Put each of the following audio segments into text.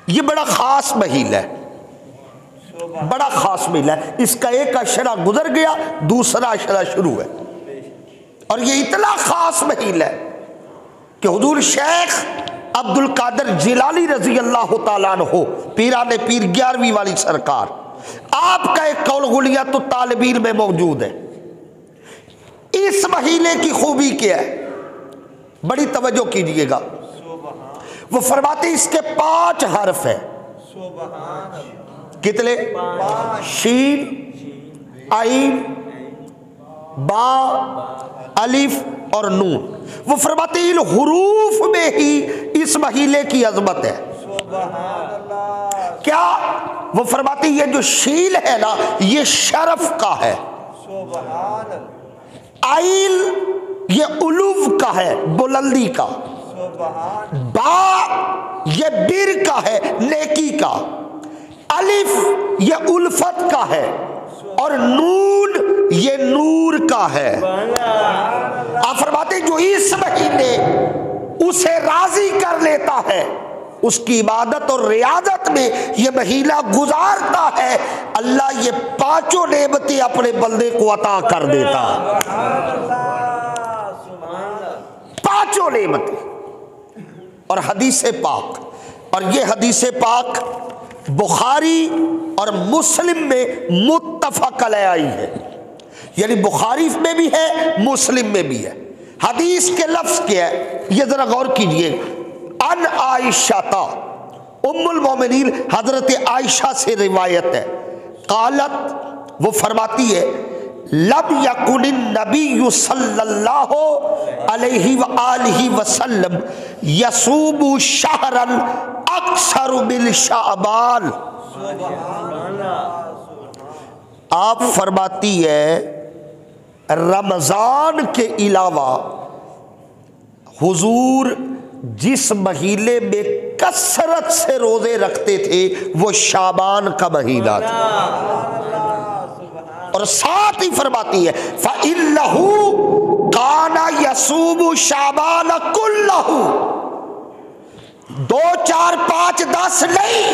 ये बड़ा ख़ास महीना है, बड़ा ख़ास महीना है। इसका एक अशरा गुजर गया, दूसरा अशरा शुरू है। और ये इतना ख़ास महीना है कि हुजूर शेख अब्दुल कादिर जिलानी रजी अल्लाह तआला अन्हु पीराने पीर 11वीं वाली सरकार, आपका एक कौल गुलियतुत तालिबीन में मौजूद है। इस महीने की खूबी क्या है, बड़ी तवज्जो कीजिएगा। वो फरमाते इसके 5 हर्फ है। कितने? शीन, आइन, बा, अलिफ और नून। वो फरमाते इन हुरूफ में ही इस महीने की अजमत है। क्या? वो फरमाते ये जो शील है ना, ये शरफ का है। आइल ये उलूव का है, बुलंदी का। बा ये बिर का है, नेकी का। अलिफ ये उल्फत का है और नून ये नूर का है। आप फरमाते जो इस महीने उसे राजी कर लेता है, उसकी इबादत और रियादत में ये महीना गुजारता है, अल्लाह ये 5 नेमतें अपने बंदे को अता कर देता। 5 नेमतें। और हदीस पाक, और ये हदीस पाक बुखारी और मुस्लिम में मुत्तफक अलैह आई है, यानी बुखारी में भी है, मुस्लिम में भी है। हदीस के लफ्ज क्या है ये जरा गौर कीजिए। अन आयशा, उम्मुल मोमिनीन हजरत आयशा से रिवायत है, कालत वो फरमाती है, लब यकुनिन नबी सल्लल्लाहु अलैहि व आलिहि वसल्लम यसूबु शहरन अक्सर बिल शाबान। आप फरमाती है रमजान के अलावा हुजूर जिस महीने में कसरत से रोजे रखते थे वो शाबान का महीना था। और साथ ही फरमाती है फ़इन्नहु काना यसूबु शाबान कुल्लहु। 2, 4, 5, 10 नहीं,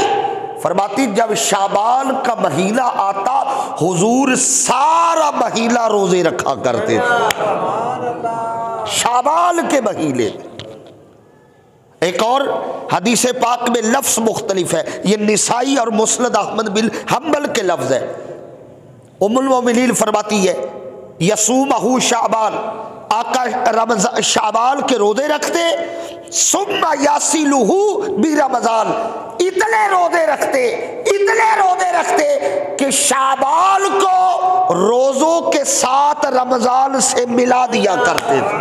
फरमाती जब शाबान का महीना आता हुजूर सारा महीना रोजे रखा करते थे शाबान के महीने में। एक और हदीस पाक में लफ्ज मुख्तलिफ है, ये निसाई और मुस्नद अहमद बिन हम्बल के लफ्ज है। उम्मुल मोमिनीन फरमाती है यसूमहु शाबान, आका रमजान शाबान के रोजे रखते, सुम्मा यासिलुहु बि रमजान, इतने रोजे रखते कि शाबान को रोजों के साथ रमजान से मिला दिया करते थे।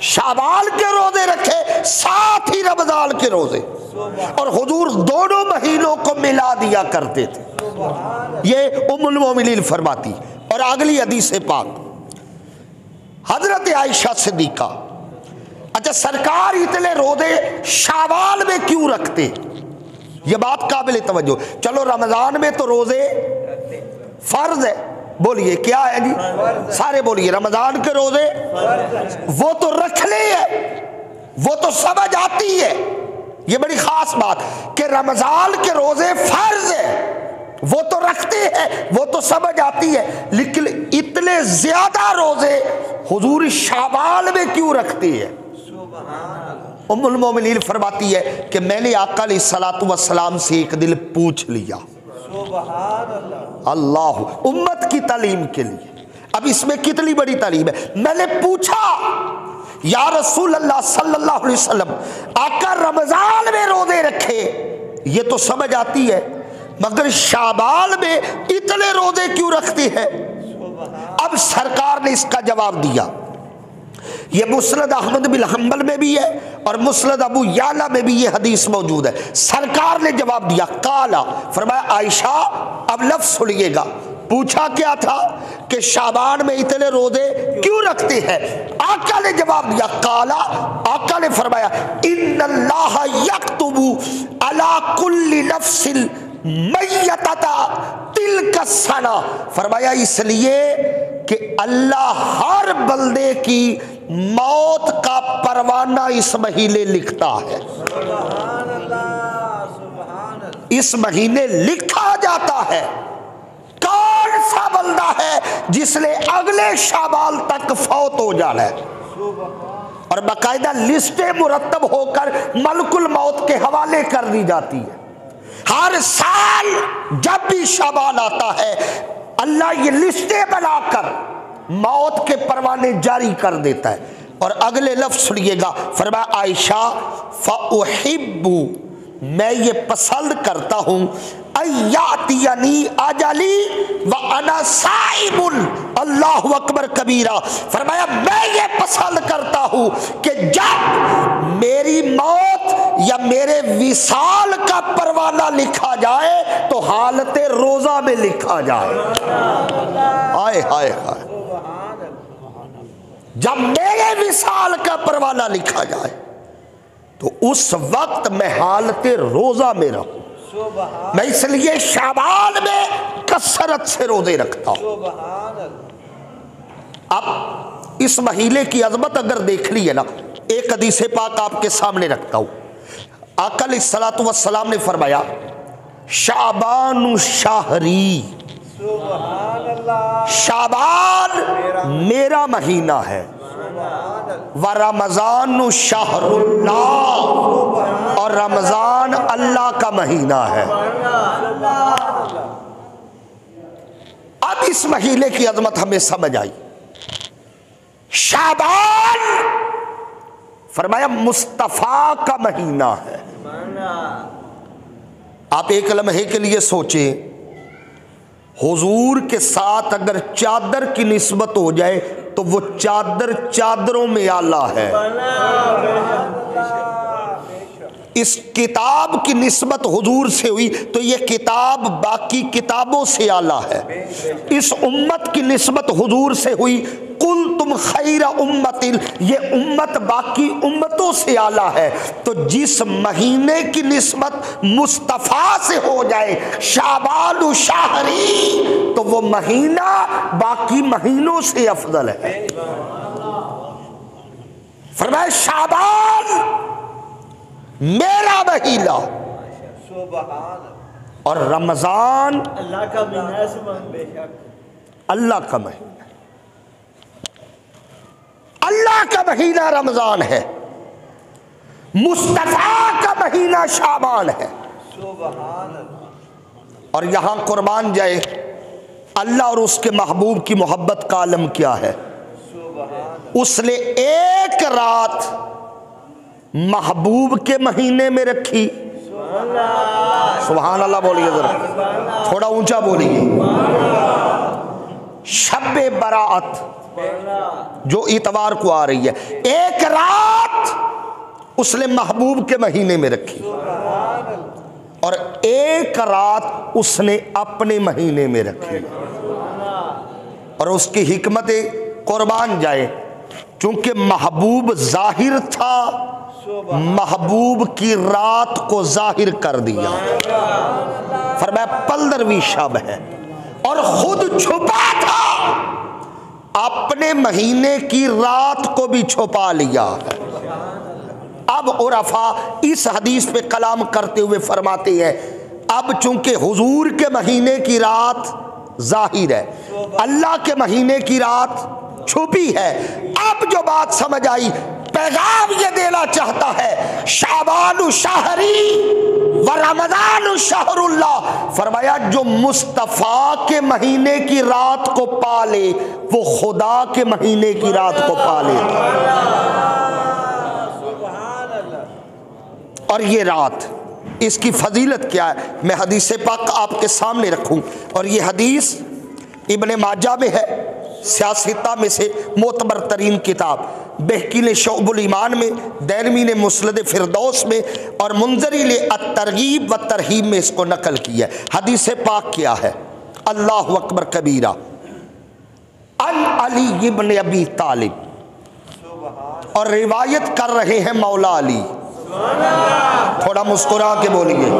शाबान के रोजे रखे साथ ही रमजान के रोजे, और हुजूर दोनों महीनों को मिला दिया करते थे। ये उम्मुल मोमिनीन फरमाती। और अगली हदीस पाक हजरत आयशा सिद्दीका, अच्छा सरकार इतने रोजे शाबान में क्यों रखते, ये बात काबिल तवज्जो। चलो रमजान में तो रोजे फर्ज है, बोलिए क्या है जी, सारे बोलिए रमजान के रोजे वो तो रखने है, वो तो समझ आती है। ये बड़ी खास बात कि रमजान के रोजे फर्ज है, वो तो रखते हैं, वो तो समझ आती है, लेकिन इतने ज्यादा रोजे हुजूर शाबान में क्यों रखते हैं। उम्मुल मोमिनीन फरमाती है कि मैंने आका अलैहिस्सलातु वस्सलाम से एक दिन पूछ लिया, अल्लाह उम्मत की तालीम के लिए। अब इसमें कितनी बड़ी तालीम है। मैंने पूछा या रसूल अल्लाह सल्लल्लाहु अलैहि वसल्लम, आका रमजान में रोजे रखे ये तो समझ आती है, मगर शाबान में इतने रोजे क्यों रखते हैं। अब सरकार ने इसका जवाब दिया, ये मुस्नद अहमद बिन हम्बल में भी है और मुस्नद अबू याला में भी ये हदीस मौजूद है। सरकार ने जवाब दिया, काला, फरमाया आयशा अब लफ्ज सुनिएगा, पूछा क्या था कि शाबान में इतने रोजे क्यों रखते हैं। आका ने जवाब दिया, काला, आका ने फरमाया इन्नल्लाह यक्तुबु अला कुल्ली नफ्सिल मय्यतता तिलका सना, फरमाया इसलिए कि अल्लाह हर बंदे की मौत का परवाना इस महीने लिखता है। इस महीने लिखा जाता है कौन सा बंदा है जिसने अगले शाबाल तक फौत हो जाना है, और बाकायदा लिस्टें मुरतब होकर मलकुल मौत के हवाले कर दी जाती है। हर साल जब भी शाबान आता है अल्लाह ये लिस्टें बनाकर मौत के परवाने जारी कर देता है। और अगले लफ्ज सुनिएगा, फरमाया आयशा फ़उहिब्बु, मैं ये पसंद करता हूँ, अय्यातियनी अजली व अना साइमुन, अल्लाहु अकबर कबीरा। फरमाया मैं ये पसंद करता हूँ कि जब मेरी मौत या मेरे विसाल का परवाना लिखा जाए तो हालत रोजा में लिखा जाए। हाय हाय हाय, जब मेरे विसाल का परवाना लिखा जाए तो उस वक्त मैं हालत रोजा में रहूं। मैं इसलिए शाबान में कसरत से रोजे रखता हूं। अब इस महीने की अजमत अगर देख ली है ना, एक हदीस पाक आपके सामने रखता हूं। आका अलैहिस्सलातु वस्सलाम ने फरमाया शाबानु शाहरी, शाबान मेरा महीना है, व रमजान शाहरुल्लाह, और रमजान अल्लाह का महीना है। अब इस महीने की अजमत हमें समझ आई। शाबान फरमाया मुस्तफा का महीना है। आप एक लम्हे के लिए सोचें, हुजूर के साथ अगर चादर की निस्बत हो जाए तो वो चादर चादरों में आला है। इस किताब की निस्बत हुजूर से हुई तो ये किताब बाकी किताबों से आला है। इस उम्मत की निस्बत हुजूर से हुई, कुल तुम खैरा उम्मतिन, ये उम्मत बाकी उम्मतों से आला है। तो जिस महीने की निस्बत मुस्तफ़ा से हो जाए, शाबानु शाहरी, तो वो महीना बाकी महीनों से अफजल है। फरमाया शाबान मेरा महीना और रमजान अल्लाह का महीना, अल्लाह का महीना, अल्लाह का महीना रमजान है, मुस्तफा का महीना शाबान है। और यहां कुर्बान जाए अल्लाह और उसके महबूब की मोहब्बत का आलम क्या है। उसने एक रात महबूब के महीने में रखी, सुभान अल्लाह बोलिए, जरा थोड़ा ऊंचा बोलिए। शब्बे बराअत जो इतवार को आ रही है, एक रात उसने महबूब के महीने में रखी और एक रात उसने अपने महीने में रखी। और उसकी हिकमत कुर्बान जाए, चूंकि महबूब जाहिर था, महबूब की रात को जाहिर कर दिया। फरमाया 15वीं शब है, और खुद छुपा था, अपने महीने की रात को भी छुपा लिया है। अब उरफा इस हदीस पे कलाम करते हुए फरमाते हैं, अब चूंकि हुजूर के महीने की रात जाहिर है, अल्लाह के महीने की रात छुपी है। अब जो बात समझ आई, पैगाम ये देना चाहता है, शाबानु शाहरी व रमजान शाहरुल्लाह। फरमाया जो मुस्तफा के महीने की रात को पाले वो खुदा के महीने की रात को पाले। और ये रात, इसकी फजीलत क्या है, मैं हदीस पाक आपके सामने रखूं। और ये हदीस इब्ने माजा में है, सियासता में से मोतबर तरीन किताब, बहकी ने शोबुल ईमान में, दैरमी ने मुस्नद फिरदौस में, और मुंजरी ने अत-तरगीब व तरहीब में इसको नकल किया है। हदीस पाक क्या है, अल्लाहु अकबर कबीरा। अन अली इब्न अबी तालिब, और रिवायत कर रहे हैं मौला अली। थोड़ा मुस्कुरा के बोलिए,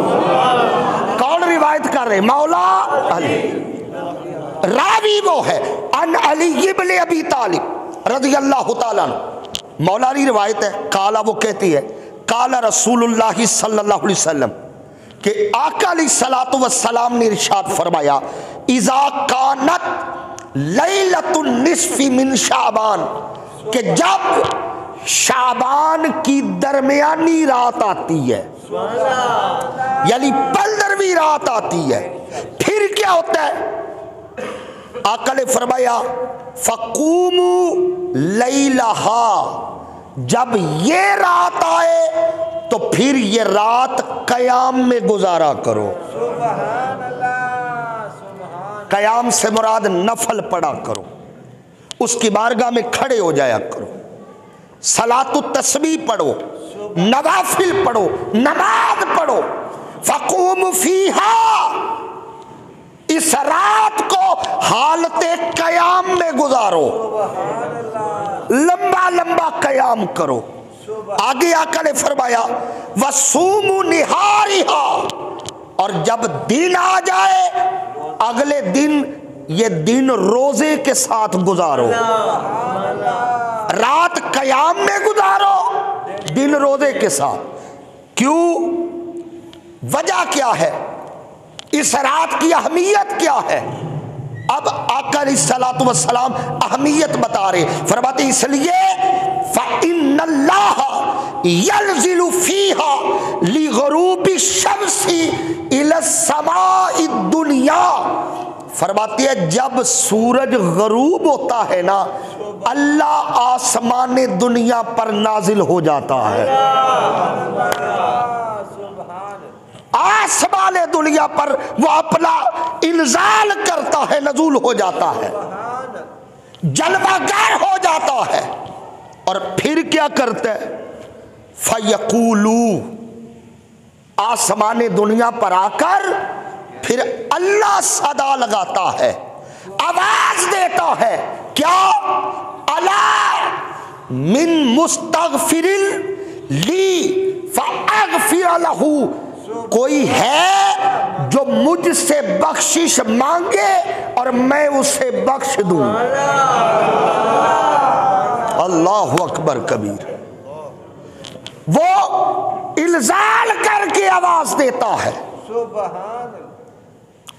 कौन रिवायत कर रहे? मौला अली। रावी वो है अन अली इब्न अबी तालिब रज़ियल्लाहु ताला अन्हु। मौलानी रिवायत है, काला वो कहती है काला रसूलुल्लाह सल्लल्लाहु अलैहि वसल्लम कि आका अलैहिस्सलातु वस्सलाम ने इरशाद फरमाया इज़ा कानत लैलतुन निस्फी मिन शाबान, कि जब शाबान की दरमियानी रात आती है, यानी 15वीं रात आती है, फिर क्या होता है? आका ने फरमाया फकूमू लैलहा, जब ये रात आए तो फिर ये रात कयाम में गुजारा करो। कयाम से मुराद नफल पढ़ा करो, उसकी बारगाह में खड़े हो जाया करो, सलातु तस्बीह पढ़ो, नवाफिल पढ़ो, नमाज पढ़ो। फकूम फीहा, इस रात को हालते कयाम में गुजारो, लंबा लंबा कयाम करो। आगे आका ने फरमाया वसूमु निहारिहा, और जब दिन आ जाए अगले दिन ये दिन रोजे के साथ गुजारो। रात कयाम में गुजारो, दिन रोजे के साथ। क्यों? वजह क्या है? इस रात की अहमियत क्या है? अब आका अलैहिस्सलातु वस्सलाम अहमियत बता रहे, फरमाते इसलिए फ़इन्नल्लाह यल्ज़िलु फ़ीहा लिग़ुरूबि शम्सी इला समाई दुनिया। फरमाती है जब सूरज गरूब होता है ना, अल्लाह आसमान दुनिया पर नाजिल हो जाता है। आसमान दुनिया पर वो अपना इंजाल करता है, नजूल हो जाता है, जलवागर हो जाता है। और फिर क्या करते हैं? फयकूलू, आसमान दुनिया पर आकर फिर अल्लाह सदा लगाता है, आवाज देता है, क्या? अला मिन मुस्तगफिरिल ली फअगफिर लहू, कोई है जो मुझसे बख्शिश मांगे और मैं उसे बख्श दूं। अल्लाहु अकबर कबीर। वो इल्जाल करके आवाज देता है,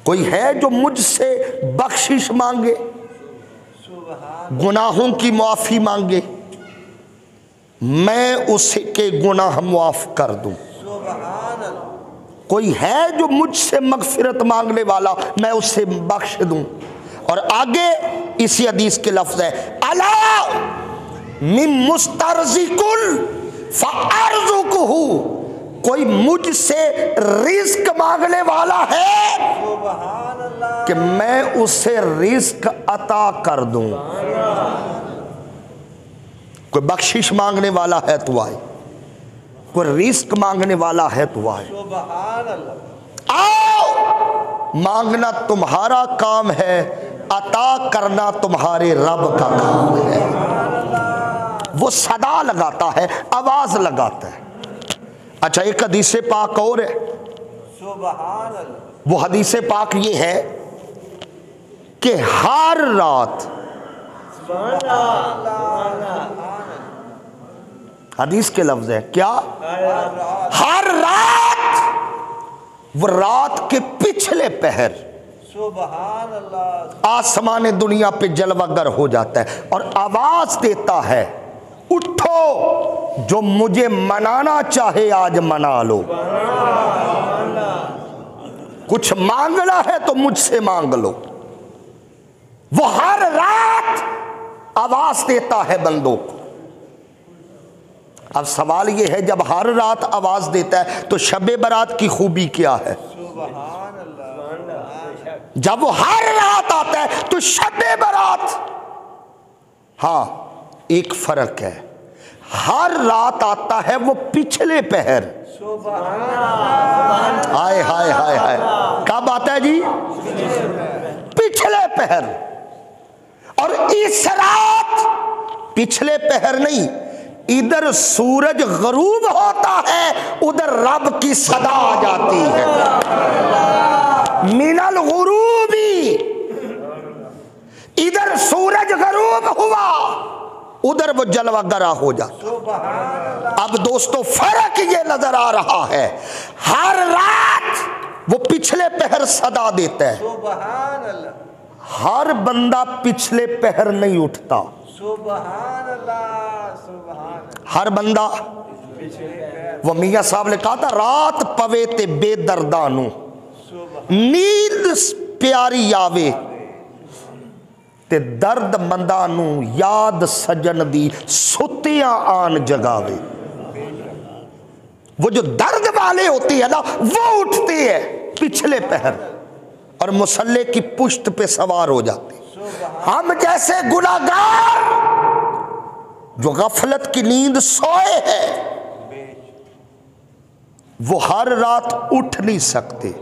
कोई है जो मुझसे बख्शिश मांगे, गुनाहों की माफी मांगे, मैं उसके गुनाह माफ कर दूं। कोई है जो मुझसे मगफिरत मांगने वाला, मैं उसे बख्श दूं। और आगे इसी हदीस के लफ्ज है अला मिन मुस्तरज़िकुल फ़अरज़ुकुहु, कोई मुझसे रिस्क मांगने वाला है कि मैं उसे रिस्क अता कर दूं। कोई बख्शिश मांगने वाला है तो आए, कोई रिस्क मांगने वाला है तो आए। आओ, मांगना तुम्हारा काम है, अता करना तुम्हारे रब का काम है। वो सदा लगाता है, आवाज लगाता है। अच्छा, एक हदीस पाक और है, वो हदीस पाक ये है कि हर रात, हदीस के लफ्ज है क्या? हर रात, वो रात के पिछले पहर आसमान दुनिया पे जलवागर हो जाता है और आवाज देता है उठो, जो मुझे मनाना चाहे आज मना लो। कुछ मांगना है तो मुझसे मांग लो। वो हर रात आवाज देता है बंदों को। अब सवाल ये है, जब हर रात आवाज देता है तो शबे बारात की खूबी क्या है? जब वो हर रात आता है तो शबे बारात, हाँ एक फर्क है, हर रात आता है वो पिछले पहर। हाय हाय हाय हाय, कब आता है जी? पिछले पहर। और इस रात पिछले पहर नहीं, इधर सूरज गरूब होता है, उधर रब की सदा आ जाती है, मिनल गुरूबी। इधर सूरज गरूब हुआ, उधर वो जलवागरा हो जाता। अब दोस्तों फर्क ये नजर आ रहा है, हर रात वो पिछले पहर सदा देता है, हर बंदा पिछले पहर नहीं उठता। हर बंदा, वो मियाँ साहब ने कहा था, रात पवे ते बेदर्दानू नींद प्यारी आवे ते दर्द मंदानू याद सजन दी सुतियां आन जगावे। वो जो दर्द वाले होते हैं ना, वो उठते हैं पिछले पहर और मुसल्ले की पुश्त पे सवार हो जाते। हम जैसे गुनाहगार जो गफलत की नींद सोए हैं, वो हर रात उठ नहीं सकते।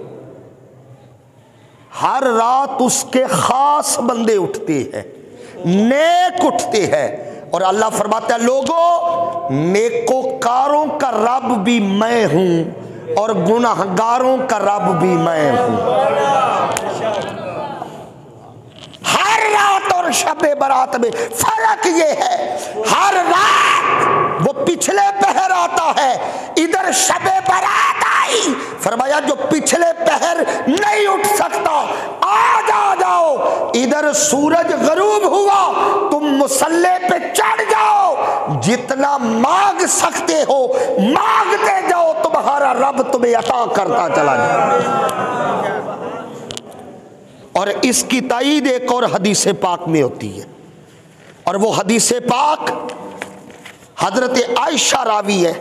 हर रात उसके खास बंदे उठते हैं, नेक उठते हैं। और अल्लाह फरमाता है, लोगों नेकोकारों का रब भी मैं हूं और गुनाहगारों का रब भी मैं हूं। हर रात और शबे बरात में फर्क ये है, हर रात वो पिछले पहर आता है, इधर शबे बरात आई, फरमाया जो पिछले पहर नहीं उठ सकता आ जाओ, इधर सूरज गरूब हुआ, तुम मुसल्ले पे चढ़ जाओ, जितना मांग सकते हो मांगते जाओ, तुम्हारा रब तुम्हें अता करता चला जाए। और इसकी ताईद एक और हदीस पाक में होती है, और वो हदीस पाक हजरत आयशा रावी है,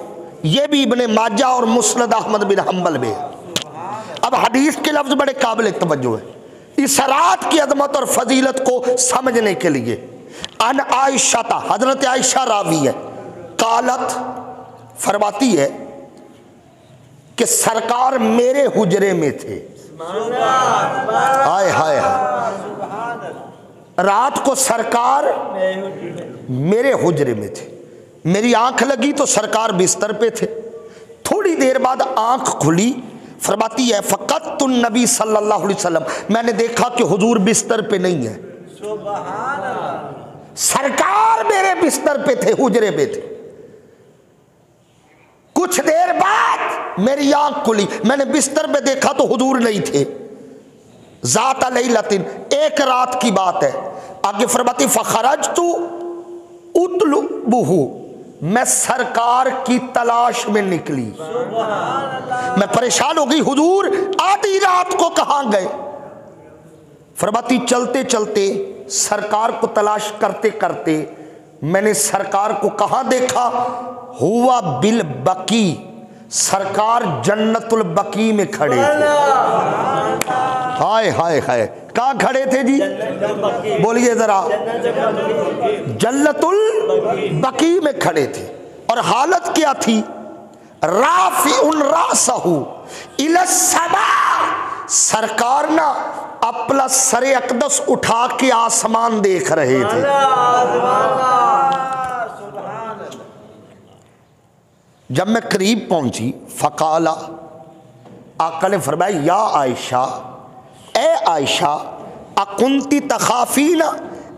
ये भी इब्ने माजा और मुस्नद अहमद बिन हम्बल में। अब हदीस के लफ्ज बड़े काबिल तवज्जो है इस रात की अजमत और फजीलत को समझने के लिए। अन आयशा था, हजरत आयशा रावी है, कालत फरमाती है कि सरकार मेरे हुजरे में थे। हाय हाय, रात को सरकार मेरे हुजरे में थे, मेरी आंख लगी तो सरकार बिस्तर पे थे। थोड़ी देर बाद आंख खुली, फरमाती है फ़क़त नबी सल्लल्लाहु अलैहि वसल्लम, मैंने देखा कि हुजूर बिस्तर पे नहीं है। सरकार मेरे बिस्तर पे थे, हुजरे पे थे। कुछ देर बाद मेरी आंख खुली, मैंने बिस्तर पे देखा तो हुजूर नहीं थे। ज़ात लैलतिन, एक रात की बात है। आगे फरमाती फ़ख़रजतु उतलुबुहु, मैं सरकार की तलाश में निकली। मैं परेशान हो गई, हुजूर आधी रात को कहां गए? फरमाती चलते चलते सरकार को तलाश करते करते मैंने सरकार को कहां देखा? हुआ बिल बकी, सरकार जन्नतुल बकी में खड़े थे। हाय हाय हाय, कहां खड़े थे जी? बोलिए जरा। जन्नतुल बकी में खड़े थे। और हालत क्या थी? राफिउन रासहु इला समा, सरकार ना अपना सरे अकदस उठा के आसमान देख रहे थे। जब मैं करीब पहुंची, फकाला, आका ने फरमाया या आयशा, ए आयशा, अकुंती तखाफीना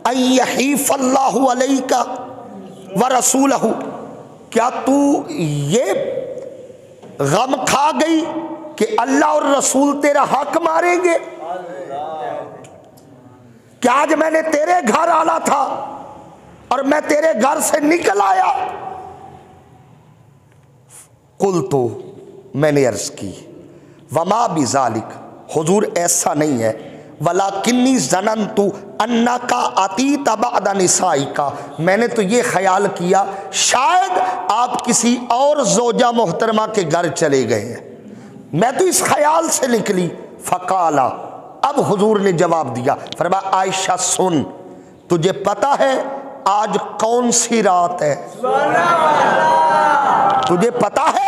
अन यहीफल्लाहु अलैका व रसूलहु, क्या तू ये गम खा गई कि अल्लाह और रसूल तेरा हक मारेंगे? क्या आज मैंने तेरे घर आना था और मैं तेरे घर से निकल आया? कुल तो मैंने अर्ज की, वमा बिजालिक, हुजूर ऐसा नहीं है, वला किन्नी ज़नन्तु अन्ना का अती तबादा निसाई का, मैंने तो ये ख्याल किया शायद आप किसी और जोजा मोहतरमा के घर चले गए हैं, मैं तो इस ख्याल से निकली। फ़काला, अब हुजूर ने जवाब दिया, फरमाया आयशा सुन, तुझे पता है आज कौन सी रात है? तुझे पता है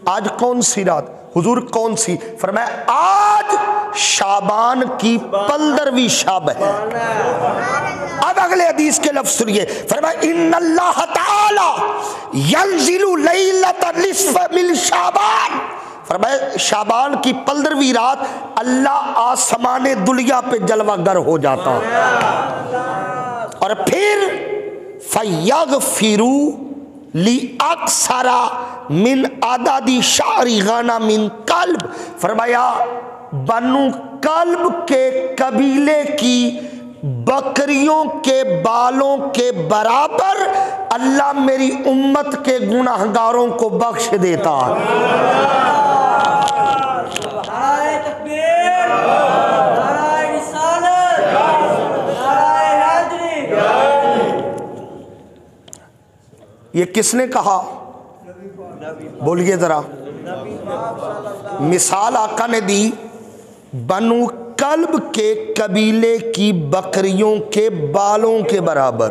आज कौन सी रात? हुजूर कौन सी? फरमाया आज शाबान की 15वीं शब है। अब अगले हदीस के लफ्ज़ सुनिए, फरमाया इन्नल्लाह ताला यंज़िलु लैलतन निस्फ़ मिन शाबान, फरमाया शाबान की 15वीं रात अल्लाह आसमाने दुनिया पे जलवागर हो जाता। और और फिर फयगफिरू ली अक्सरा मिन आदादी शारी गाना मिन कल्ब, फरमाया बनु कल्ब के कबीले की बकरियों के बालों के बराबर अल्लाह मेरी उम्मत के गुनाहगारों को बख्श देता है। ये किसने कहा, बोलिए जरा। मिसाल आका ने दी बनु कल्ब के कबीले की बकरियों के बालों के बराबर।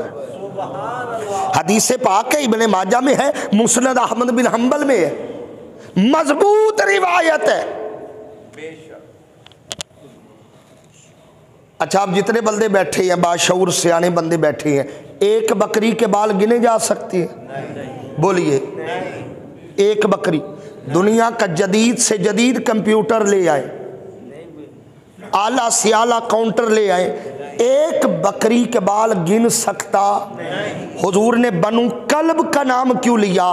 हदीस पाक है, इब्ने माजा में है, मुस्नद अहमद बिन हंबल में है, मजबूत रिवायत है। अच्छा, आप जितने बंदे बैठे हैं, बाशऊर सियाने बंदे बैठे हैं, एक बकरी के बाल गिने जा सकते हैं? बोलिए, एक बकरी। दुनिया का जदीद से जदीद कंप्यूटर ले आए, आला से आला काउंटर ले आए, एक बकरी के बाल गिन सकता? हुजूर ने बनु कल्ब का नाम क्यों लिया?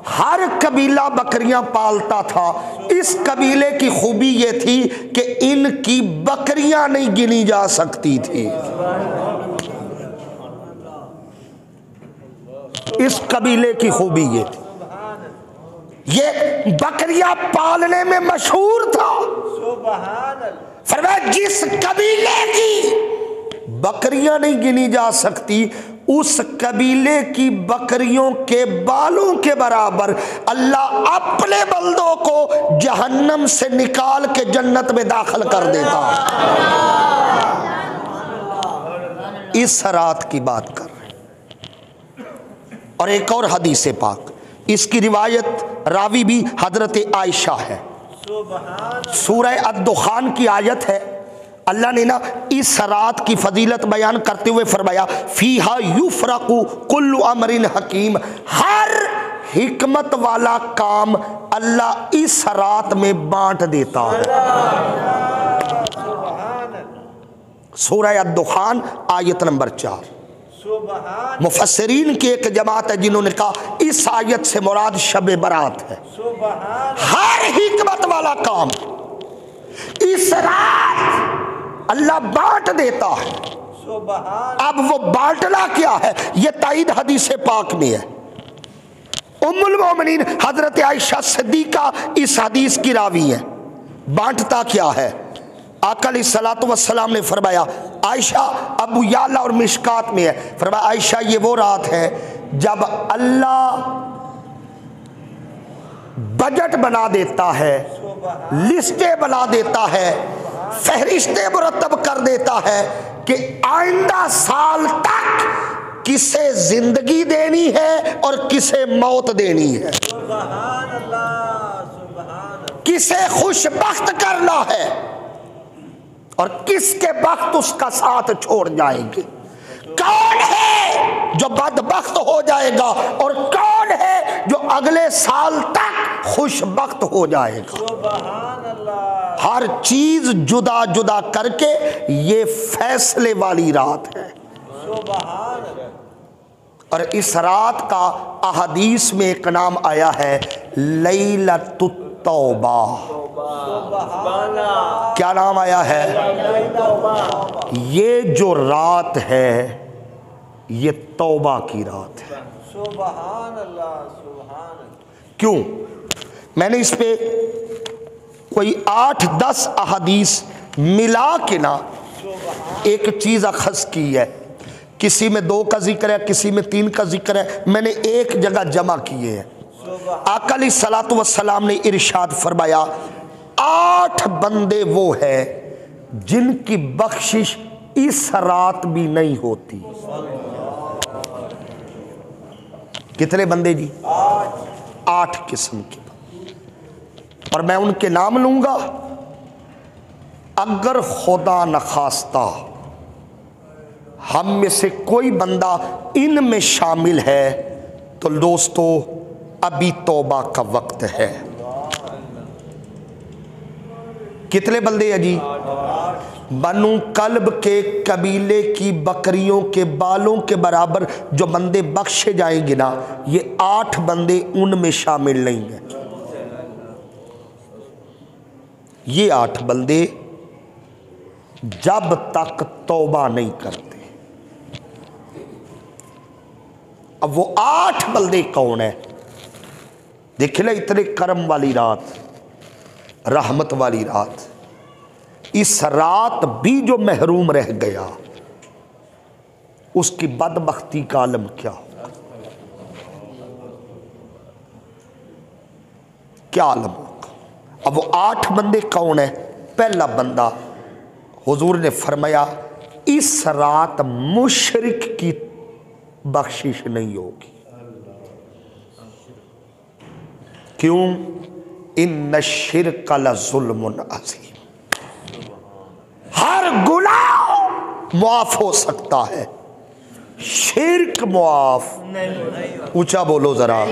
हर कबीला बकरियां पालता था। इस कबीले की खूबी ये थी कि इनकी बकरियां नहीं गिनी जा सकती थी। इस कबीले की खूबी ये थी, ये बकरियां पालने में मशहूर था। फरमाया जिस कबीले की बकरियां नहीं गिनी जा सकती, उस कबीले की बकरियों के बालों के बराबर अल्लाह अपने बंदों को जहन्नम से निकाल के जन्नत में दाखिल कर देता। इस रात की बात कर रहे हैं। और एक और हदीस पाक, इसकी रिवायत रावी भी हजरत आयशा है। सूरह अद-दुखान की आयत है। अल्लाह ने ना इस रात की फजीलत बयान करते हुए फरमाया, फीहा युफरकु कुल्लु अमरिन हकीम, हर हिकमत वाला काम अल्लाह इस रात में बांट देता है। सूरह अद-दुखान आयत नंबर 4। मुफस्सिरीन की एक जमात है जिन्होंने कहा इस आयत से मुराद शब बरात है। हर हिकमत वाला काम इस रात अल्लाह बांट देता है। अब वो बांटना क्या है, ये ताईद हदीस पाक में है। उम्मुल मोमिनीन हजरत आयशा सिद्दीका इस हदीस की रावी है। बांटता क्या है? आका अलैहिस्सलातु वस्सलाम ने फरमाया, आयशा, अबू याला और मिशकात में है, फरमाया आयशा ये वो रात है जब अल्लाह बजट बना देता है, लिस्टें बना देता है, फहरिस्तें मुरतब कर देता है कि आइंदा साल तक किसे जिंदगी देनी है और किसे मौत देनी है, किसे खुशबख्त करना है और किसके बख्त उसका साथ छोड़ जाएंगे। कौन है जो बदबख्त हो जाएगा और कौन है जो अगले साल तक खुशबख्त हो जाएगा। हर चीज जुदा जुदा करके ये फैसले वाली रात है। और इस रात का अहदीस में एक नाम आया है, लैलतुत तौबा। क्या नाम आया है? ये जो रात है ये तौबा की रात है। सुभान अल्लाह, सुभान। क्यों? मैंने इस पे कोई 8-10 अहदीस मिला के ना एक चीज अखज़ की है। किसी में 2 का जिक्र है, किसी में 3 का जिक्र है, मैंने एक जगह जमा किए हैं। आका अलैहिस्सलातु वस्सलाम ने इरशाद फरमाया, 8 बंदे वो हैं जिनकी बख्शिश इस रात भी नहीं होती। कितने बंदे जी? 8 किस्म के। और मैं उनके नाम लूंगा। अगर खुदा न खास्ता हम में से कोई बंदा इनमें शामिल है तो दोस्तों अभी तौबा का वक्त है। कितने बंदे हैं जी? बनु कल्ब के कबीले की बकरियों के बालों के बराबर जो बंदे बख्शे जाएंगे ना, ये 8 बंदे उनमें शामिल नहीं हैं। ये 8 बंदे जब तक तौबा नहीं करते। अब वो 8 बंदे कौन है? देख ले, इतने करम वाली रात, रहमत वाली रात, इस रात भी जो महरूम रह गया उसकी बदबख्ती का आलम क्या होगा, क्या आलम होगा। अब वो 8 बंदे कौन है? पहला बंदा हुजूर ने फरमाया इस रात मुशरिक की बख्शिश नहीं होगी। क्यों? इन्न शिर्क लज़ुल्मुन अज़ीम। हर गुनाह मुआफ हो सकता है, शिर्क मुआफ। ऊंचा बोलो जरा।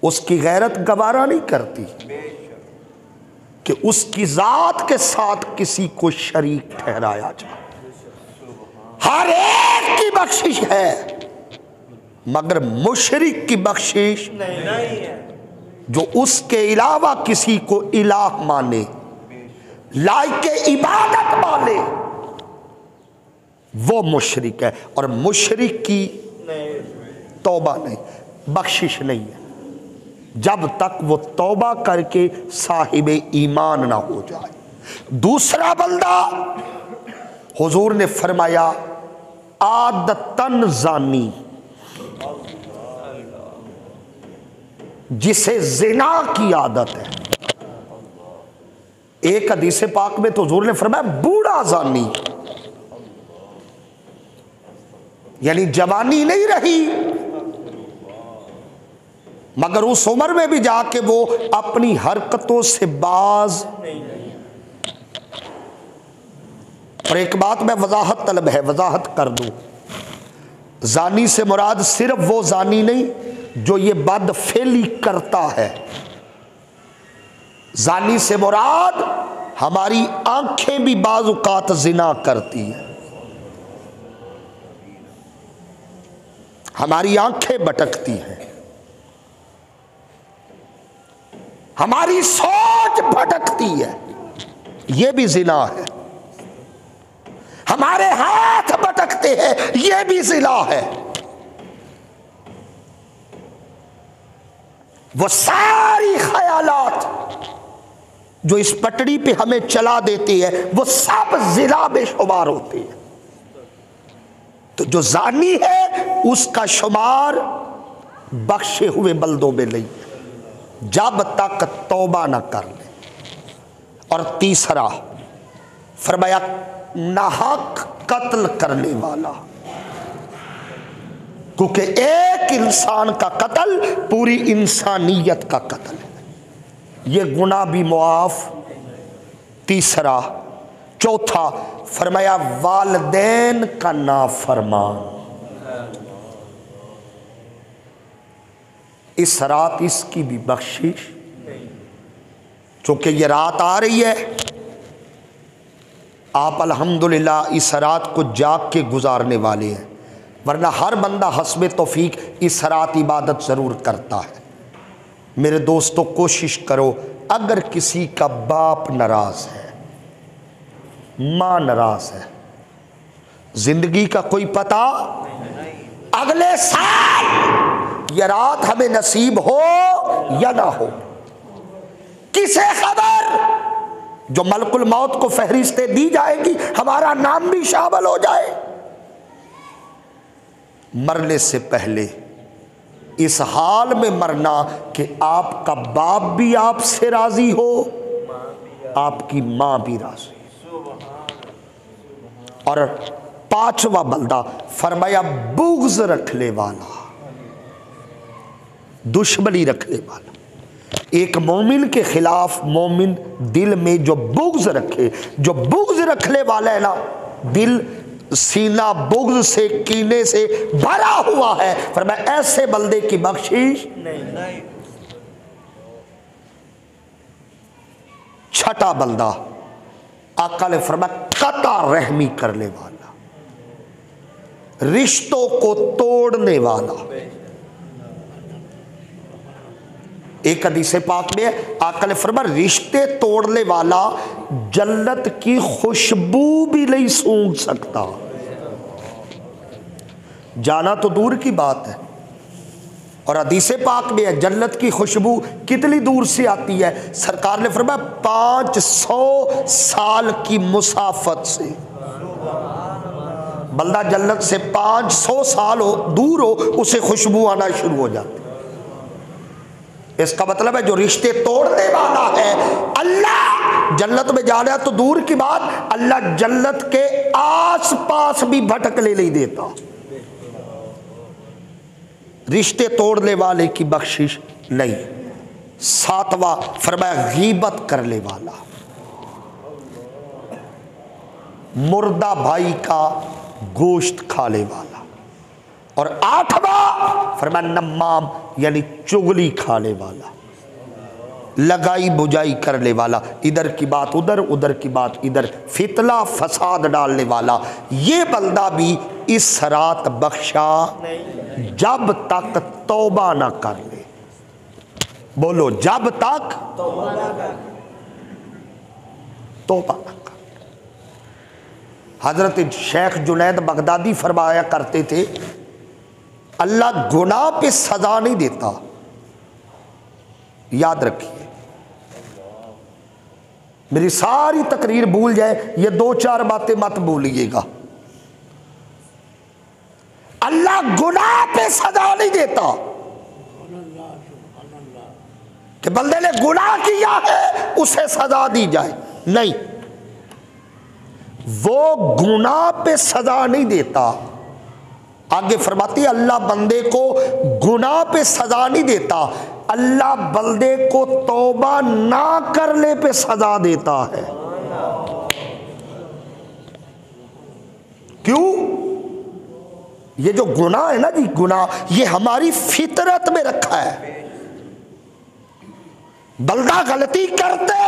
उसकी गैरत गवारा नहीं करती कि उसकी जात के साथ किसी को शरीक ठहराया जाए। हर एक की बख्शिश है, मगर मुशरिक की बख्शिश नहीं है। जो उसके अलावा किसी को इलाह माने, लायक इबादत माने, वो मुशरिक है। और मुशरिक की तौबा नहीं, बख्शिश नहीं है जब तक वो तौबा करके साहिब ईमान ना हो जाए। दूसरा बंदा हुजूर ने फरमाया आदतन जानी, जिसे जिना की आदत है। एक हदीस पाक में तो हुजूर ने फरमाया बूढ़ा जानी, यानी जवानी नहीं रही मगर उस उम्र में भी जाके वो अपनी हरकतों से बाज। और एक बात मैं वजाहत तलब है, वजाहत कर दूं, जानी से मुराद सिर्फ वो जानी नहीं जो ये बदफेली करता है। जानी से मुराद हमारी आंखें भी बाज़ औक़ात जिना करती हैं, हमारी आंखें भटकती हैं, हमारी सोच भटकती है, यह भी जिना है। हमारे हाथ भटकते हैं, यह भी जिना है। वो सारी ख्यालात जो इस पटड़ी पे हमें चला देती है वो सब जिना में शुमार होती है। तो जो जानी है उसका शुमार बख्शे हुए बल्दों में नहीं है जब तक तौबा न कर ले। और तीसरा फरमाया नाहक कत्ल करने वाला, क्योंकि एक इंसान का कत्ल पूरी इंसानियत का कत्ल है, ये गुनाह भी मुआफ। तीसरा, चौथा फरमाया वालिदैन का नाफरमान। इस रात इसकी भी बख्शिश, चूंकि ये रात आ रही है, आप अल्हम्दुलिल्लाह इस रात को जाग के गुजारने वाले हैं, वरना हर बंदा हस्बे तौफीक इस रात इबादत ज़रूर करता है। मेरे दोस्तों, कोशिश करो, अगर किसी का बाप नाराज़ है, माँ नाराज़ है, ज़िंदगी का कोई पता, अगले साल यह रात हमें नसीब हो या ना हो, किसे खबर। जो मलकुल मौत को फहरिस्तें दी जाएगी, हमारा नाम भी शामिल हो जाए। मरने से पहले इस हाल में मरना कि आपका बाप भी आपसे राजी हो, आपकी मां भी राजी। और पांचवा बंदा फरमाया बुग़्ज़ रखने वाला, दुश्मनी रखने वाला। एक मोमिन के खिलाफ मोमिन दिल में जो बुग़्ज़ रखे, जो बुग़्ज़ रखने वाला है ना, दिल सीना बुग़्ज़ से, कीने से भरा हुआ है, फरमाया ऐसे बंदे की बख्शिश नहीं। छठा बंदा आका ने फरमाया कता रहमी करने वाला, रिश्तों को तोड़ने वाला। एक हदीस पाक में आका ने फरमाया रिश्ते तोड़ने वाला जन्नत की खुशबू भी नहीं सूंघ सकता। जाना तो दूर की बात है, और हदीस पाक में है जन्नत की खुशबू कितनी दूर से आती है। सरकार ने फरमाया 500 साल की मुसाफत से बंदा जन्नत से 500 साल हो दूर हो, उसे खुशबू आना शुरू हो जाती। इसका मतलब है जो रिश्ते तोड़ने वाला है, अल्लाह जन्नत में जाना है तो दूर की बात, अल्लाह जन्नत के आसपास भी भटकने नहीं देता। रिश्ते तोड़ने वाले की बख्शिश नहीं। 7वां फरमाया गीबत करने वाला, मुर्दा भाई का गोश्त खाने वाला। और 8वां फरमाया नम्माम यानी चुगली खाने वाला, लगाई बुझाई करने वाला, इधर की बात उधर, उधर की बात इधर, फितना फसाद डालने वाला। ये बंदा भी इस रात बख्शा जब तक तौबा ना कर ले। बोलो जब तक तौबा ना कर। हजरत शेख जुनैद बगदादी फरमाया करते थे अल्लाह गुनाह पे सजा नहीं देता। याद रखिए, मेरी सारी तकरीर भूल जाए, ये 2-4 बातें मत भूलिएगा। अल्लाह गुनाह पे सजा नहीं देता कि बंदे ने गुनाह किया है उसे सजा दी जाए, नहीं, वो गुनाह पे सजा नहीं देता। आगे फरमाती अल्लाह बंदे को गुनाह पे सजा नहीं देता, अल्लाह बंदे को तौबा ना करने पे सजा देता है। क्यों? ये जो गुनाह है ना जी, गुनाह ये हमारी फितरत में रखा है। बंदा गलती करते,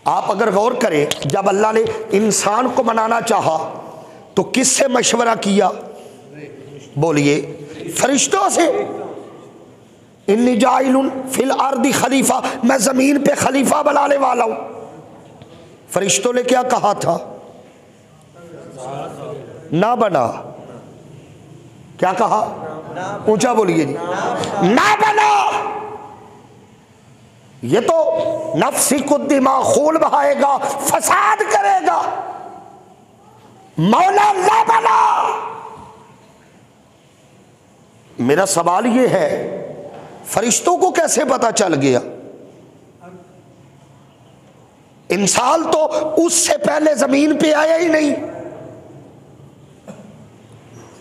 आप अगर गौर करें, जब अल्लाह ने इंसान को बनाना चाहा तो किससे मशवरा किया? बोलिए, फरिश्तों से। इन्नी जाइलुन फिल अर्दी खलीफा, मैं जमीन पे खलीफा बनाने वाला हूं। फरिश्तों ने क्या कहा था? ना बना। क्या कहा? ऊंचा बोलिए जी, ना बना। ये तो नफ्सी कुद्दिमा, खून बहाएगा, फसाद करेगा, मौला ना बना। मेरा सवाल ये है, फरिश्तों को कैसे पता चल गया? इंसान तो उससे पहले जमीन पे आया ही नहीं,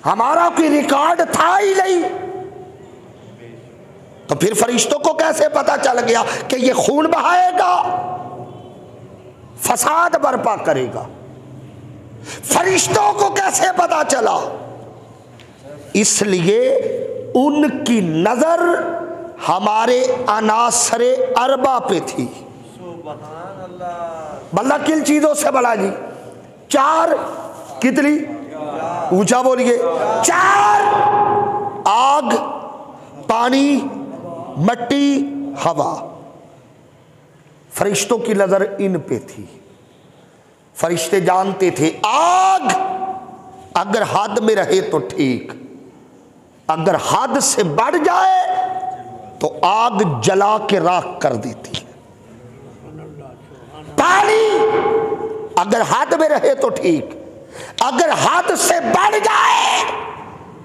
हमारा कोई रिकॉर्ड था ही नहीं, तो फिर फरिश्तों को कैसे पता चल गया कि ये खून बहाएगा, फसाद बर्पा करेगा? फरिश्तों को कैसे पता चला? इसलिए उनकी नजर हमारे अनासरे अरबा पे थी। बल्ला किन चीजों से बड़ा जी? 4, कितनी? ऊंचा बोलिए। 4, आग, पानी, मट्टी, हवा। फरिश्तों की नजर इन पे थी। फरिश्ते जानते थे आग अगर हद में रहे तो ठीक, अगर हद से बढ़ जाए तो आग जला के राख कर देती है। पानी अगर हद में रहे तो ठीक, अगर हद से बढ़ जाए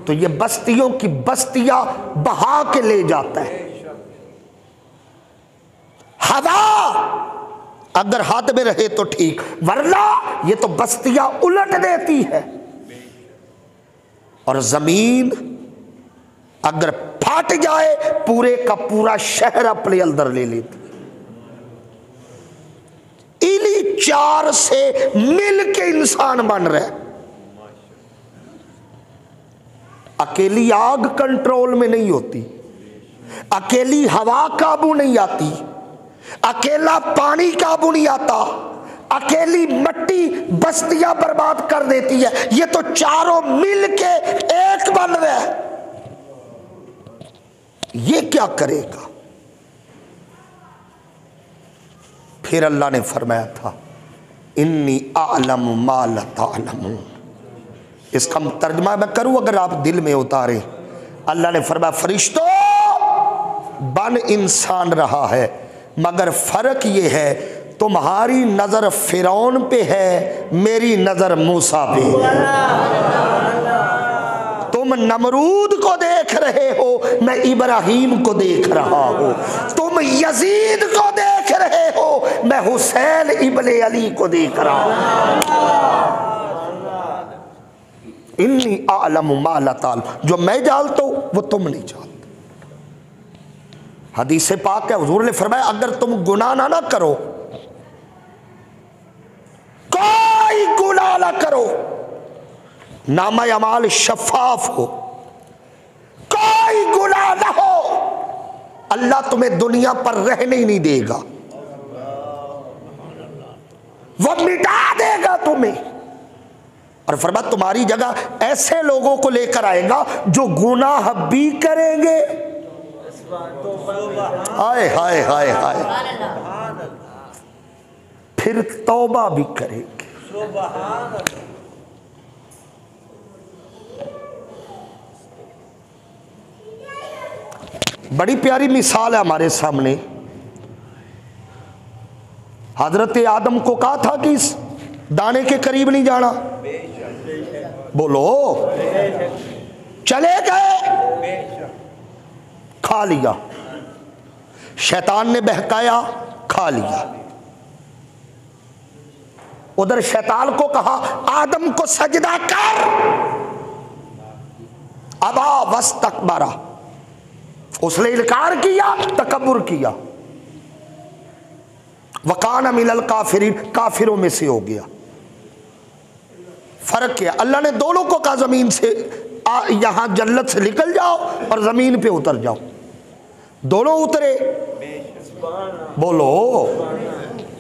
तो ये बस्तियों की बस्तियां बहा के ले जाता है। हवा अगर हाथ में रहे तो ठीक, वरना ये तो बस्तियां उलट देती है। और जमीन अगर फट जाए पूरे का पूरा शहर अपने अंदर ले लेती। इन्हीं 4 से मिल के इंसान बन रहा है। अकेली आग कंट्रोल में नहीं होती, अकेली हवा काबू नहीं आती, अकेला पानी काबू नहीं आता, अकेली मिट्टी बस्तियां बर्बाद कर देती है, ये तो चारों मिल के एक बन रहे हैं, ये क्या करेगा? फिर अल्लाह ने फरमाया था इन्नी आलम मा ला तालमून। इसका तर्जुमा मैं करूं अगर आप दिल में उतारे, अल्लाह ने फरमाया फरिश्तों बन इंसान रहा है, मगर फर्क ये है तुम्हारी नजर फिरौन पे है, मेरी नजर मूसा पे। तुम नमरूद को देख रहे हो, मैं इब्राहिम को देख रहा हूं। तुम यजीद को देख रहे हो, मैं हुसैन इब्ने अली को देख रहा हूं। इन्नी आलम मा ला तालमून, जो मैं जानता हूं वो तुम नहीं जानते। हदीस पाक है, हुजूर ने फरमाया अगर तुम गुनाह ना करो, कोई गुनाह ना करो, नामा अमाल शफाफ हो, कोई गुनाह ना हो, अल्लाह तुम्हें दुनिया पर रहने ही नहीं देगा, वो मिटा देगा तुम्हें। और फरमाया तुम्हारी जगह ऐसे लोगों को लेकर आएगा जो गुनाह भी करेंगे, हाय हाय हाय हाय, फिर तौबा भी करेंगे। बड़ी प्यारी मिसाल है हमारे सामने। हजरत आदम को कहा था कि इस दाने के करीब नहीं जाना, बोलो, चले गए, खा लिया, शैतान ने बहकाया, खा लिया। उधर शैतान को कहा आदम को सजदा कर, अबा वस्तकबरा, उसने इनकार किया, तकब्बुर किया, वकान मिनल काफिरीन, काफिरों में से हो गया। फर्क क्या? अल्लाह ने दोनों को कहा जमीन से यहां जन्नत से निकल जाओ और जमीन पे उतर जाओ, दोनों उतरे, बोलो,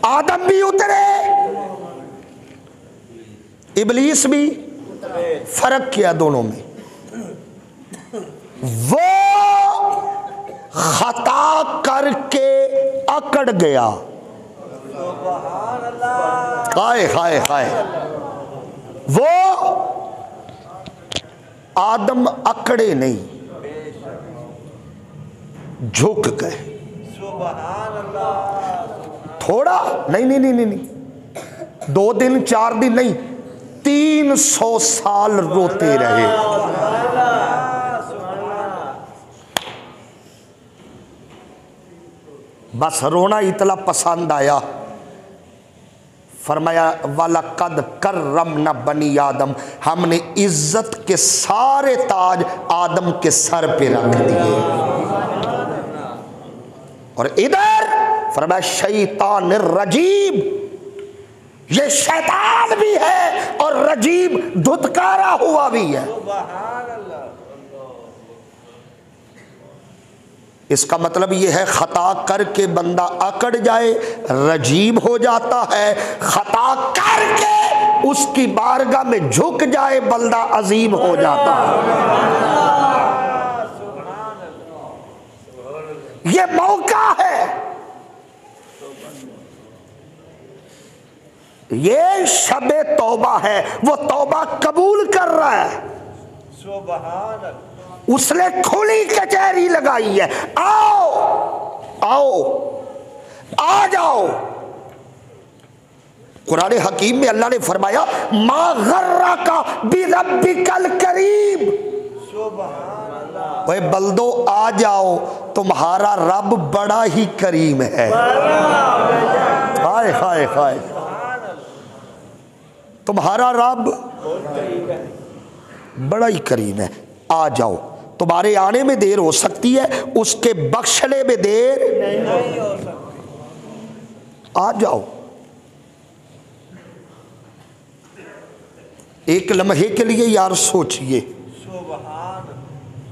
आदम भी उतरे, इबलीस भी। फर्क क्या दोनों में? वो खता करके अकड़ गया, हाय हाय हाय, वो आदम अकड़े नहीं, झुक गए। थोड़ा नहीं नहीं नहीं नहीं, नहीं। 2 दिन 4 दिन नहीं, 300 साल रोते रहे। बस रोना इतना पसंद आया, फरमाया वलकद कर्रमना बनी आदम, हमने इज्जत के सारे ताज आदम के सर पे रख दिए। और इधर फरमाया शैतान रजीम, ये शैतान भी है और रजीम धुतकारा हुआ भी है। इसका मतलब यह है खता करके बंदा अकड़ जाए रजीम हो जाता है, खता करके उसकी बारगाह में झुक जाए बंदा अजीम हो जाता है। ये मौका है, ये शबे तौबा है, वो तौबा कबूल कर रहा है। उसने खुली कचहरी लगाई है, आओ आओ आ जाओ। कुरान हकीम में अल्लाह ने फरमाया मा गर्रा का बिरब्बिकल करीम, भाई बल्दो आ जाओ, तुम्हारा रब बड़ा ही करीम है। हाय हाय हाय, तुम्हारा रब बड़ा ही करीम है, आ जाओ। तुम्हारे आने में देर हो सकती है, उसके बख्शने में देर नहीं हो सकती। आ जाओ। एक लम्हे के लिए यार सोचिए,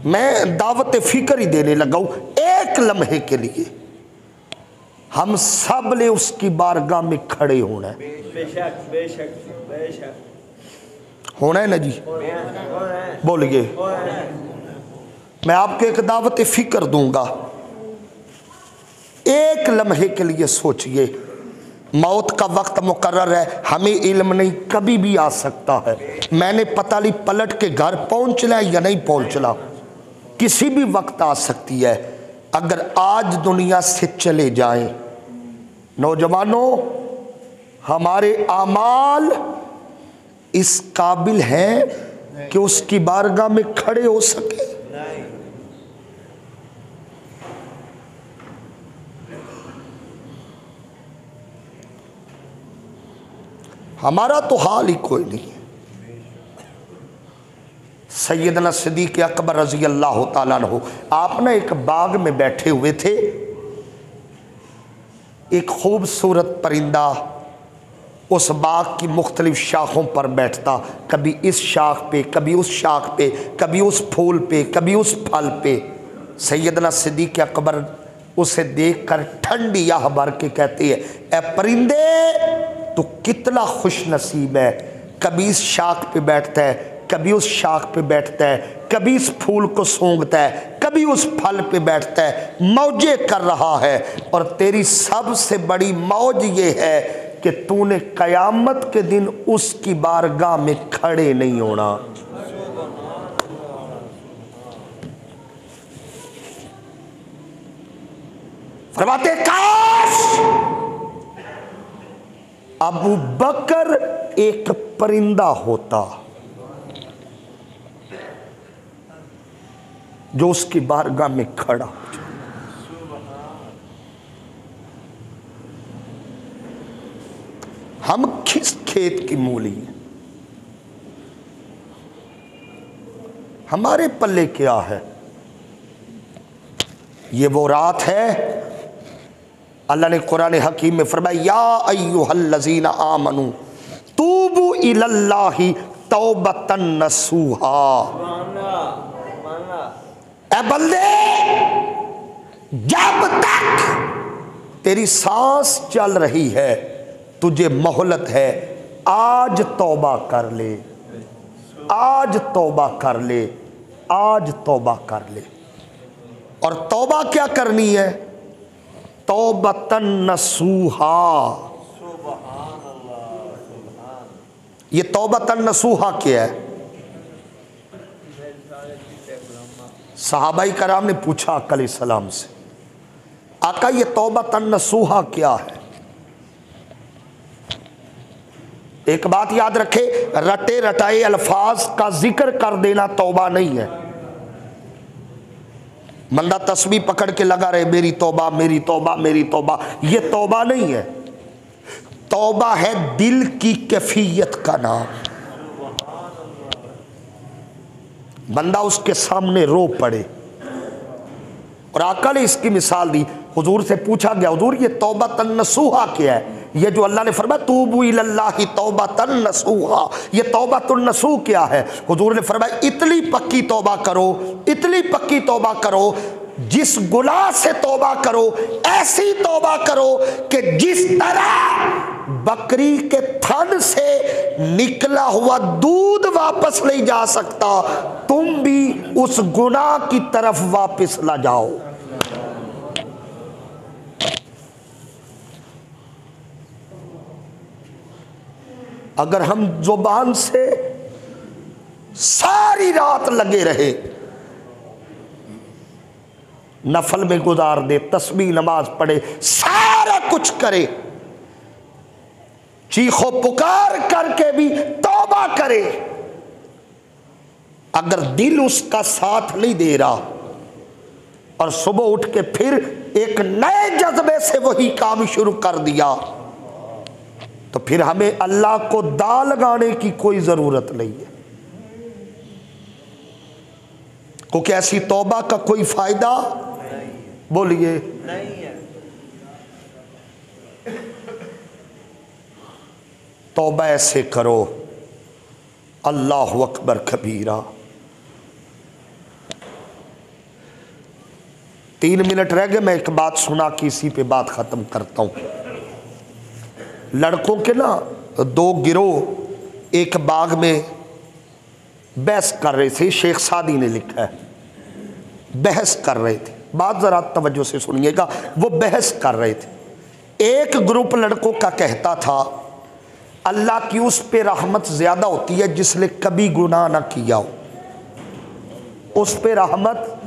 मैं दावत फिक्र ही देने लगा हूं, एक लम्हे के लिए हम सब ने उसकी बारगाह में खड़े होना है। बेशक बेशक बेशक होना है ना जी, बोलिए। मैं आपको एक दावत फिक्र दूंगा, एक लम्हे के लिए सोचिए। मौत का वक्त मुकर्रर है, हमें इल्म नहीं, कभी भी आ सकता है। मैंने पता नहीं पलट के घर पहुंचना है या नहीं पहुंचना, किसी भी वक्त आ सकती है। अगर आज दुनिया से चले जाएं, नौजवानों, हमारे आमाल इस काबिल हैं कि उसकी बारगाह में खड़े हो सके? हमारा तो हाल ही कोई नहीं है। सैयदना सिद्दीक़ अकबर रज़ी अल्लाह ताला अन्हु, आप ना एक बाग में बैठे हुए थे, एक खूबसूरत परिंदा उस बाग की मुख्तलिफ शाखों पर बैठता, कभी इस शाख पे, कभी उस शाख पे, कभी उस फूल पे, कभी उस फल पे। सैयदना सिद्दीक़ अकबर उसे देखकर ठंडी आह भर के कहती है, ए परिंदे, तो कितना खुश नसीब है, कभी इस शाख पे बैठता है, कभी उस शाख पे बैठता है, कभी इस फूल को सूंघता है, कभी उस फल पे बैठता है, मौजे कर रहा है। और तेरी सबसे बड़ी मौज ये है कि तूने कयामत के दिन उसकी बारगाह में खड़े नहीं होना। फरमाते काश अबू बकर एक परिंदा होता जो उसकी बारगाह में खड़ा हो। हम किस खेत की मूली हैं, हमारे पल्ले क्या है? ये वो रात है, अल्लाह ने कुरान हकीम में फरमाया, या अय्युहल्लज़ीना आमनू तूबू इलल्लाहि तौबतन नसूहा। ए बंदे, जब तक तेरी सांस चल रही है, तुझे मोहलत है, आज तौबा कर ले, आज तौबा कर ले, आज तौबा कर ले। और तौबा क्या करनी है? तौबतन नसूहा। ये तौबतन नसूहा क्या है? सहाबाई कराम ने पूछा आका अलैहिस्सलाम से, आका ये तौबतन नसूहा क्या है? एक बात याद रखे, रटे रटाए अल्फाज का जिक्र कर देना तौबा नहीं है। बंदा तस्बीह पकड़ के लगा रहे, मेरी तौबा मेरी तौबा मेरी तौबा, ये तौबा नहीं है। तौबा है दिल की कैफियत का नाम। बंदा उसके सामने रो पड़े। और आका ने इसकी मिसाल दी, हुजूर से पूछा गया, हुजूर ये तौबतन नसूहा क्या है? ये जो अल्लाह ने फरमाया तूबू इलल्लाहि तौबतन नसूहा, ये तौबतुन नसूह क्या है? हुजूर ने फरमाया इतनी पक्की तौबा करो, इतनी पक्की तौबा करो, जिस गुनाह से तौबा करो, ऐसी तौबा करो कि जिस तरह बकरी के थन से निकला हुआ दूध वापस नहीं जा सकता, तुम भी उस गुनाह की तरफ वापस ना जाओ। अगर हम जुबान से सारी रात लगे रहे, नफल में गुजार दे, तस्बीह नमाज पढ़े, सारा कुछ करे, चीखो पुकार करके भी तौबा करे, अगर दिल उसका साथ नहीं दे रहा और सुबह उठ के फिर एक नए जज्बे से वही काम शुरू कर दिया, तो फिर हमें अल्लाह को दा लगाने की कोई जरूरत नहीं है, क्योंकि ऐसी तौबा का कोई फायदा बोलिए नहीं है। तौबा ऐसे करो, अल्लाहु अकबर कबीरा। 3 मिनट रह गए, मैं एक बात सुना कि इसी पे बात ख़त्म करता हूँ। लड़कों के ना 2 गिरोह एक बाग में बहस कर रहे थे। शेख सादी ने लिखा है, बहस कर रहे थे। बात ज़रा तवज्जो से सुनिएगा। वो बहस कर रहे थे। एक ग्रुप लड़कों का कहता था अल्लाह की उस पे रहमत ज़्यादा होती है जिसने कभी गुनाह ना किया हो, उस पे रहमत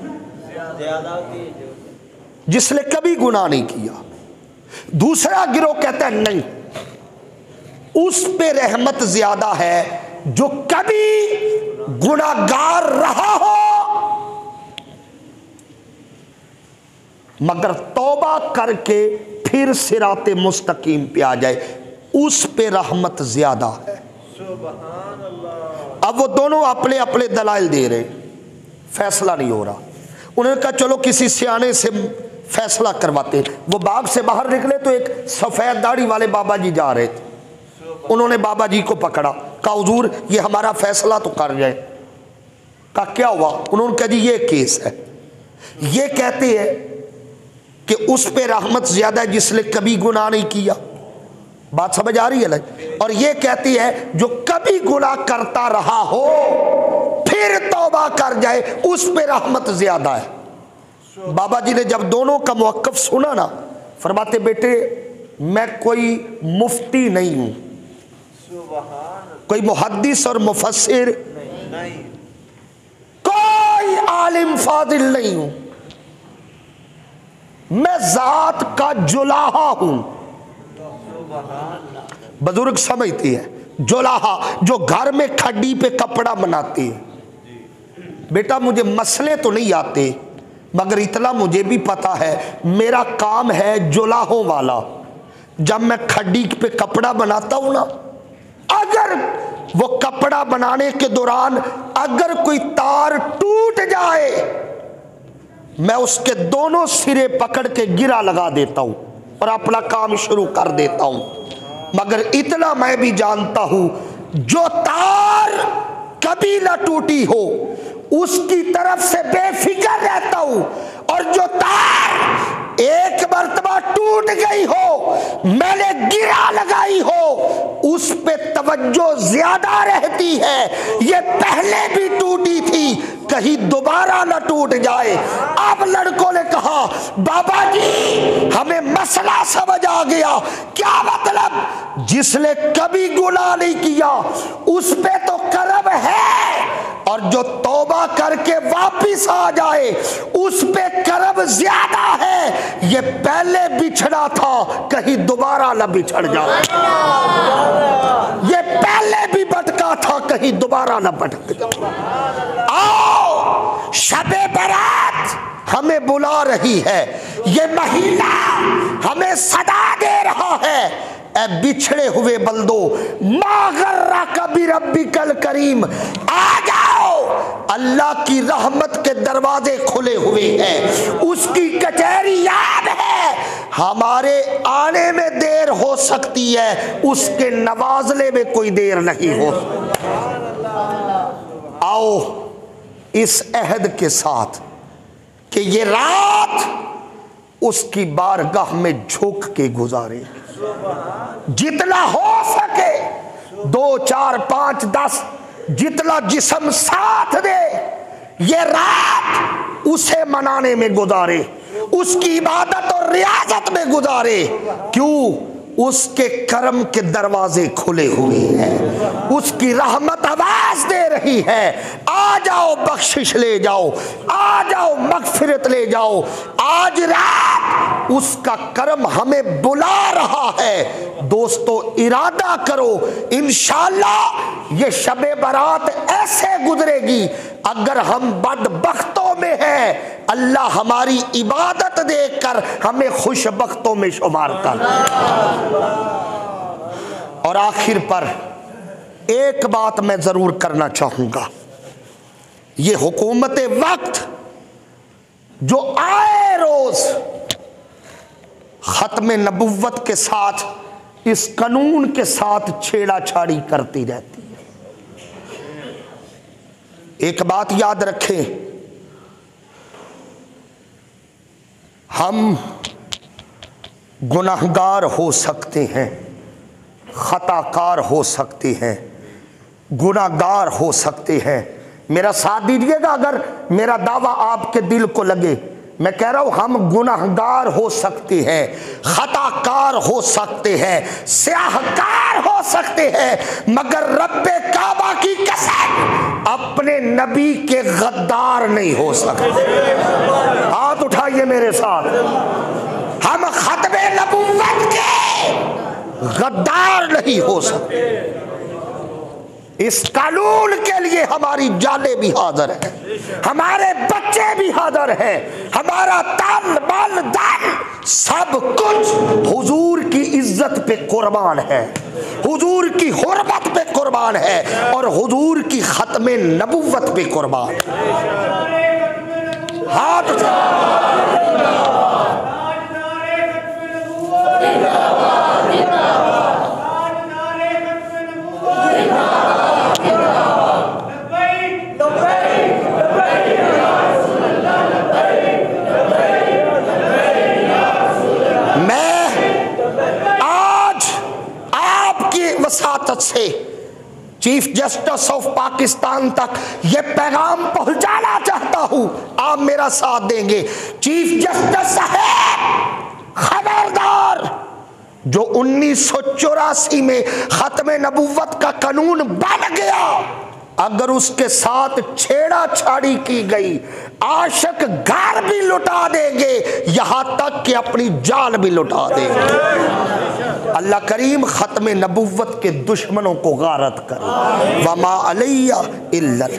ज़्यादा होती है जिसने कभी गुनाह नहीं किया। दूसरा गिरोह कहता है नहीं, उस पे रहमत ज्यादा है जो कभी गुनाहगार रहा हो मगर तौबा करके फिर सिराते मुस्तकीम पे आ जाए, उस पे रहमत ज्यादा है। सुभान अल्लाह। अब वो दोनों अपने अपने दलाइल दे रहे, फैसला नहीं हो रहा। उन्होंने कहा चलो किसी सियाने से फैसला करवाते। वो बाग से बाहर निकले तो एक सफेद दाढ़ी वाले बाबा जी जा रहे थे। उन्होंने बाबा जी को पकड़ा, कहा हुजूर ये हमारा फैसला तो कर जाए। कहा क्या हुआ? उन्होंने कहा जी ये केस है, ये कहते हैं कि उस पे रहमत ज्यादा है जिसने कभी गुनाह नहीं किया। बात समझ आ रही है ना? और ये कहती है जो कभी गुनाह करता रहा हो फिर तौबा कर जाए, उस पे रहमत ज्यादा है। बाबा जी ने जब दोनों का मौक़िफ़ सुना ना, फरमाते बेटे मैं कोई मुफ्ती नहीं हूं, कोई मुहद्दिस और मुफस्सिर नहीं, कोई आलिम फाजिल नहीं हूं, मैं जात का जुलाहा हूं। बुजुर्ग समझती है, जुलाहा जो घर में खड्डी पे कपड़ा बनाती है। बेटा मुझे मसले तो नहीं आते मगर इतना मुझे भी पता है मेरा काम है जुलाहों वाला। जब मैं खड्डी पे कपड़ा बनाता हूं ना, अगर वो कपड़ा बनाने के दौरान अगर कोई तार टूट जाए मैं उसके दोनों सिरे पकड़ के गिरा लगा देता हूं और अपना काम शुरू कर देता हूं। मगर इतना मैं भी जानता हूं जो तार कभी ना टूटी हो उसकी तरफ से बेफिक्र रहता हूं, और जो तार एक मर्तबा टूट गई हो मैंने गिरा लगाई हो उस पे तवज्जो ज्यादा रहती है। ये पहले भी टूटी थी कहीं दोबारा ना टूट जाए। अब लड़कों ने कहा बाबा जी हमें मसला समझ आ गया। क्या मतलब? जिसने कभी गुनाह नहीं किया उस पे तो करम है, और जो तौबा करके वापिस आ जाए उस पे करम ज्यादा है। ये पहले बिछड़ा था कहीं दोबारा न बिछड़ जाए, ये पहले भी भटका था कहीं दोबारा न भटक जाए। आओ शबे बारात हमें बुला रही है, ये महीना हमें सदा दे रहा है। ए बिछड़े हुए बंदो मागर्रा कभी रब्बी कल करीम, आ जाओ। अल्लाह की रहमत के दरवाजे खुले हुए हैं, उसकी कचहरी याद है। हमारे आने में देर हो सकती है, उसके नवाजने में कोई देर नहीं हो। आओ इस अहद के साथ कि ये रात उसकी बारगाह में झुक के गुजारे, जितना हो सके 2, 4, 5, 10 जितना जिस्म साथ दे, ये रात उसे मनाने में गुजारे, उसकी इबादत और रियाजत में गुजारे। क्यों? उसके करम के दरवाजे खुले हुए हैं, उसकी रहमत आवाज दे रही है। आ जाओ बख्शिश ले जाओ, आ जाओ मगफिरत ले जाओ। आज रात उसका करम हमें बुला रहा है। दोस्तों इरादा करो इंशाअल्लाह ये शबे बारात ऐसे गुजरेगी, अगर हम बदबख्तों में हैं अल्लाह हमारी इबादत देखकर हमें खुशबख्तों में शुमार कर। और आखिर पर एक बात मैं जरूर करना चाहूंगा, ये हुकूमत वक्त जो आए रोज खत्म नबुव्वत के साथ इस कानून के साथ छेड़ाछाड़ी करती रहती है। एक बात याद रखें, हम गुनाहगार हो सकते हैं, खताकार हो सकते हैं, गुनाहगार हो सकते हैं। मेरा साथ दीजिएगा अगर मेरा दावा आपके दिल को लगे। मैं कह रहा हूं हम गुनाहगार हो सकते हैं, खताकार हो सकते हैं, स्याहकार हो सकते हैं, मगर रब्बे काबा की कसम अपने नबी के गद्दार नहीं हो सकते। हाथ उठाइए मेरे साथ। हम खत्मे नबुव्वत के गद्दार नहीं हो सकते। इस कानून के लिए हमारी जानें भी हाजिर है, हमारे बच्चे भी हाजिर हैं, हमारा तन मन धन सब कुछ हुजूर की इज्जत पे कुर्बान है, हुजूर की हुर्मत पे कुर्बान है और हुजूर की खत्मे नबुव्वत पे कुर्बान है। हाथ वसातत से चीफ जस्टिस ऑफ पाकिस्तान तक ये पैगाम पहुंचाना चाहता हूं, आप मेरा साथ देंगे। चीफ जस्टिस साहब खबरदार, जो 1984 में खत्मे नबुव्वत का कानून बन गया, अगर उसके साथ छेड़ाछाड़ी की गई, आशिक घर भी लुटा देंगे, यहां तक कि अपनी जान भी लुटा देंगे। अल्लाह करीम खत्मे नबुव्वत के दुश्मनों को गारत करे। वमा अलैया इल्लल